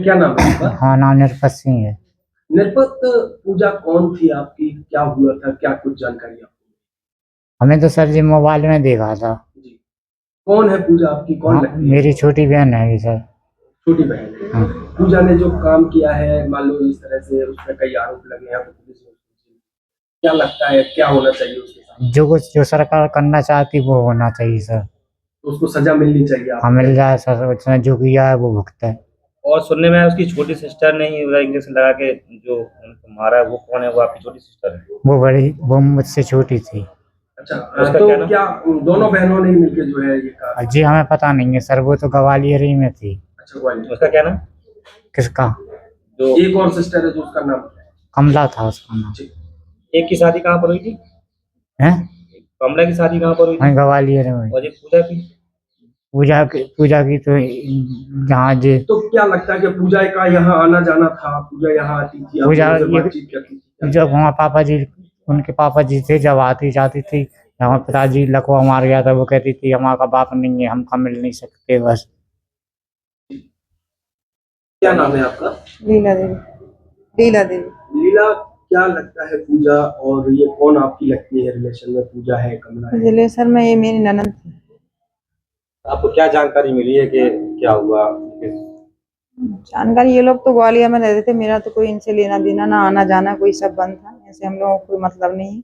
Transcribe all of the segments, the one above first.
क्या नाम है आपका? हाँ, नाम निरपत सिंह है। निरपत, पूजा कौन थी आपकी, क्या हुआ था, क्या कुछ जानकारी आपको? हमें तो सर जी मोबाइल में देखा था। जी। कौन है पूजा आपकी, कौन हाँ, लगती है? मेरी छोटी बहन है ये सर। छोटी बहन है। हाँ। पूजा ने जो काम किया है, मान लो इस तरह से उस पे कई आरोप लगे हैं, तो पुलिस ने क्या लगता है क्या होना चाहिए उसके साथ? जो सरकार करना चाहती वो होना चाहिए सर। तो उसको सजा मिलनी चाहिए हाँ, आपको? मिल जाए सर, उसने जो किया है वो भुगते है। और सुनने में आया उसकी छोटी सिस्टर ने ही इंजेक्शन लगा के जो उनको मारा है, वो कौन है? वो आपकी छोटी सिस्टर है? वो मुझसे छोटी थी। अच्छा, उसका तो क्या नाम? क्या दोनों बहनों ने ही मिलकर जो है ये कहा? जी हमें पता नहीं है सर, वो तो ग्वालियर ही में थी। अच्छा, ग्वालियर। उसका क्या नाम? किसका? जो एक और सिस्टर है जो उसका नाम क्या है? कमला था उसका नाम। ठीक। एक की शादी कहाँ पर हुई थी? है, कमला की शादी कहाँ पर हुई वहीं थी? ग्वालियर में। और ये पूजा की? पूजा की तो जहाँ जी तो क्या लगता है कि पूजा का यहाँ आना जाना था, पूजा यहाँ आती थी, आप पूजा लोगों से ये बातचीत करती थी क्या? जब वहाँ पापा जी, उनके पापा जी थे, जब आती जाती थी। हमारे पिताजी लकवा मार गया था, वो कहती थी हमारा बाप नहीं है, हमका मिल नहीं सकते बस। क्या नाम है आपका? लीला देवी। लीला देवी। लीला, क्या लगता है पूजा और ये कौन आपकी लगती है रिलेशन में, पूजा है, कमला है? रिलेशन में ये मेरी ननद थी। आपको क्या जानकारी मिली है कि क्या हुआ? जानकारी, ये लोग तो ग्वालियर में रहते थे, मेरा तो कोई इनसे लेना देना ना आना जाना, कोई सब बंद था। ऐसे हम लोगों को कोई मतलब नहीं,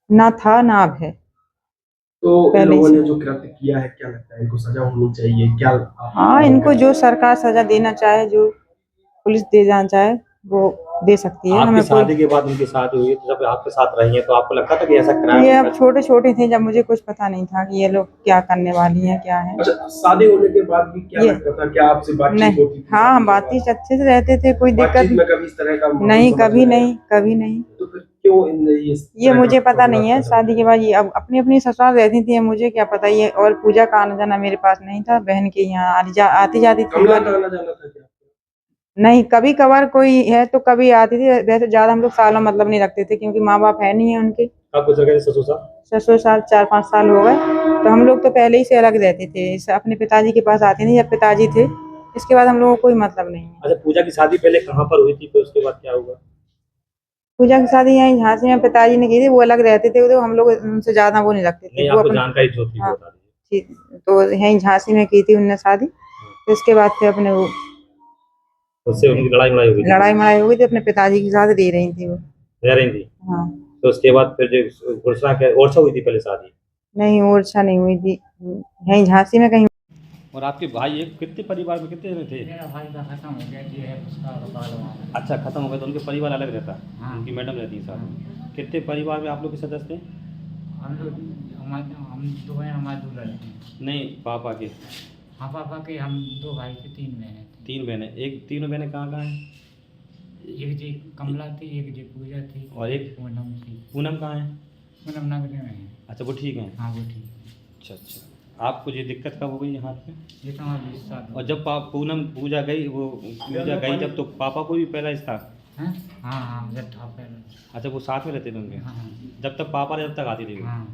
ना था ना अब है। तो इन पहले लोगों से। ने जो कृत्य किया है, क्या लगता है इनको सजा होनी चाहिए क्या? हाँ, इनको जो सरकार सजा देना चाहे, जो पुलिस दे जाना चाहे, वो दे सकती है। आपकी हमें कोई, शादी के बाद उनकी शादी हुई तो जब आपके साथ रही है तो आपको लगता था कि ऐसा ये अब क्राइम? छोटे छोटे थे जब, मुझे कुछ पता नहीं था कि ये लोग क्या करने वाली हैं, क्या है। अच्छा, शादी होने के बाद भी क्या ये लगता था, क्या आपसे बातचीत नहीं, होती थी? हाँ, शादी हम के बाद बातचीत अच्छे से रहते थे, कोई दिक्कत बातचीत में कभी इस तरह का माहौल नहीं, समझ कभी में आया? नहीं, कभी नहीं। तो फिर क्यों इन ये मुझे पता नहीं है। शादी के बाद ये अब अपनी अपनी ससुराल रहती थी, मुझे क्या पता। ये और पूजा का आना जाना मेरे पास नहीं था, बहन के यहाँ आती जाती थी कमला का खाली। आना जाना था क्या? नहीं, कभी कभार कोई है तो कभी आती थी, वैसे ज्यादा हम लोग सालों मतलब नहीं रखते थे, क्योंकि माँ बाप है नहीं है उनके। आप गुजर गए ससुर साहब? ससुर साल 4-5 साल हो गए, तो हम लोग तो पहले ही से अलग रहते थे। अपने पिताजी के पास आते नहीं, जब पिताजी थे। इसके बाद हम लोगों को कोई मतलब नहीं है। अच्छा, पूजा की शादी पहले कहाँ पर हुई थी, फिर उसके बाद क्या हुआ? पूजा की शादी यहीं झांसी में पिताजी ने की थी, वो अलग रहते थे, तो हम लोग उनसे ज्यादा वो नहीं रखते थे, नहीं, वो आपको अपने। जानकारी जो थी वो हाँ, बता दीजिए। ठीक। तो यहीं झांसी में की थी उनने शादी, तो इसके बाद फिर अपने वो उससे उनकी लड़ाई वड़ाई हो गई थी? लड़ाई मड़ाई हो गई थी, अपने पिताजी के साथ रह रही थी वो। रह रही थी? हाँ। तो उसके बाद फिर जो घुड़सला के ओरछा हुई थी पहले शादी? नहीं, ओरछा नहीं हुई थी, यहीं झांसी में कहीं। और आपके भाई एक कितने परिवार में कितने जने थे? मेरा भाई का खत्म हो गया जी, है उसका बाल वाल। अच्छा, खत्म हो गया तो उनके परिवार अलग रहता? हाँ। उनकी मैडम रहती है साथ में? कितने परिवार में आप लोग के सदस्य थे? हम लोग, हम दो हैं, हमारे दो लड़के हैं। नहीं, पापा के। हाँ, पापा के हम 2 भाई थे, 3 बहनें थी। 3 बहनें। एक तीनों बहनें कहाँ हैं? एक जी कमला थी, एक जी पूजा थी, और एक पूनम थी। पूनम कहाँ है? पूनम नगरी में है। अच्छा, वो ठीक है। हाँ, वो ठीक। अच्छा अच्छा। आपको ये दिक्कत कब हो गई हाथ में? ये तो हमारे 20 साल हो और जब पूनम पूजा गई, वो पूजा गई जब, तो पापा को भी पहला था? हैं? हाँ हाँ, जब था पहले। अच्छा, वो साथ में रहते थे उनके? हाँ जब तक पापा जब तक आती थी वो? हाँ।